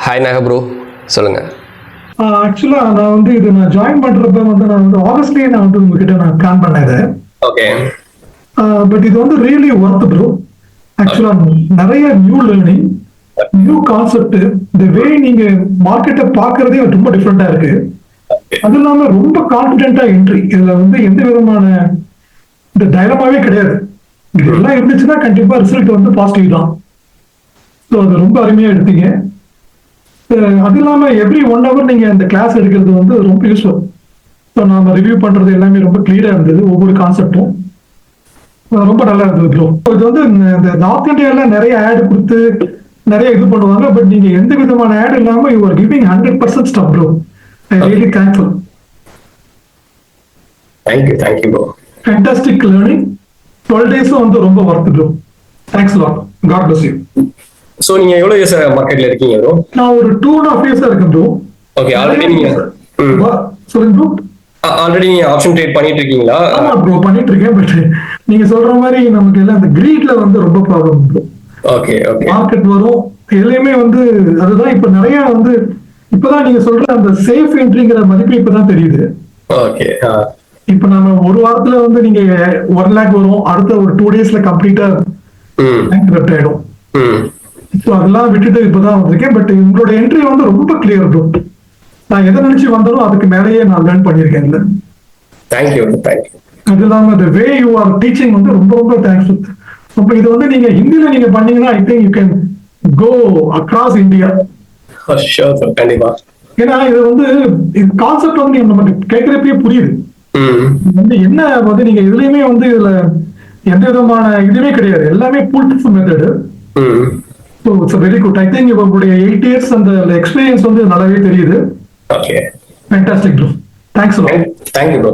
Hi நாக bro, சொல்லுங்க. ஆக்சுவலா நான் ஜாயின் பண்றப்ப நான் ஆகஸ்ட்லயே உங்ககிட்ட பிளான் பண்ணேன். ஓகே. பட் இது ரியலி ஒர்த் ப்ரோ. ஆக்சுவலா நிறைய நியூ லேர்னிங், நியூ கான்செப்ட், இந்த வே நீங்க மார்க்கெட்டை பாக்குறதே ரொம்ப டிஃப்ரெண்டா இருக்கு. அது இல்லாம ரொம்ப கான்பிடென்டா என்ட்ரி. இதுல எந்த விதமான இந்த டைலமாவே கிடையாது. இது எல்லாம் இருந்துச்சுன்னா கண்டிப்பா ரிசல்ட் பாசிட்டிவ் தான். ஸோ அது ரொம்ப அருமையா எடுத்தீங்க. அது இல்லாம எவ்ரி 1 hour நீங்க அந்த கிளாஸ் எடுக்கிறது ரொம்ப யூஸ்ஃபுல். ஸோ நாம ரிவ்யூ பண்றது எல்லாமே ரொம்ப கிளியரா இருந்தது. ஒவ்வொரு கான்செப்டும் ரொம்ப நல்லா இருந்தது ப்ரோ. இது இந்த நார்த் இந்தியால நிறைய ஆட் கொடுத்து நிறைய இது பண்ணுவாங்க. பட் நீங்க எந்த விதமான ஆட் இல்லாம you are giving 100% stuff bro. I really thankful. Thank you bro. Fantastic learning. 12 days ரொம்ப worth bro. Thanks lot. God bless you. So நீங்க எவ்வளவு இயர்ஸ் மார்க்கெட்ல இருக்கீங்க ப்ரோ? நான் ஒரு 2.5 years இருக்கேன் ப்ரோ. ஓகே. ஆல்ரெடி நீங்க சொல்லுங்க ப்ரோ. ஆல்ரெடி நீங்க ஆப்ஷன் ட்ரேட் பண்ணிட்டு இருக்கீங்களா? ஆமா ப்ரோ, பண்ணிட்டு இருக்கேன். பட் நீங்க சொல்ற மாதிரி நமக்கு எல்லாம் அந்த கிரீட்ல ரொம்ப problem bro. Okay okay. Market வரும் எதுலயுமே அதுதான் இப்ப நிறைய இப்பதான் நீங்க சொல்ற அந்த சேஃப் என்ட்ரிங்கிற மதிப்பு இப்பதான் தெரியுது. ஓகே. இப்ப நம்ம ஒரு வாரத்துல நீங்க 1 lakh வரும், அடுத்த ஒரு 2 daysல கம்ப்ளீட்டா ஆயிடும். ஸோ அதெல்லாம் விட்டுட்டு இப்பதான் வந்திருக்கேன். பட் உங்களோட என்ட்ரி ரொம்ப கிளியர் ப்ரோ. நான் எதை நினைச்சு வந்தாலும் அதுக்கு மேலேயே நான் லேர்ன் பண்ணியிருக்கேன். இல்லை, தேங்க்யூ. அது இல்லாம the way you are teaching ரொம்ப ரொம்ப தேங்க்ஸ். இப்போ இது நீங்க ஹிந்தில நீங்க பண்ணீங்கன்னா I think you can go across India. Sure sir, கண்டிப்பா. ஏன்னா இது கான்செப்ட் நமக்கு கேட்கறப்பே புரியுது. என்ன நீங்க இதுலயுமே இதுல எந்த விதமான இதுவே கிடையாது. எல்லாமே full method. So it's very good. I think உங்களுடைய 8 years அந்த எக்ஸ்பீரியன்ஸ் நல்லாவே தெரியுது. Okay. Fantastic bro. Thanks. Thank you bro.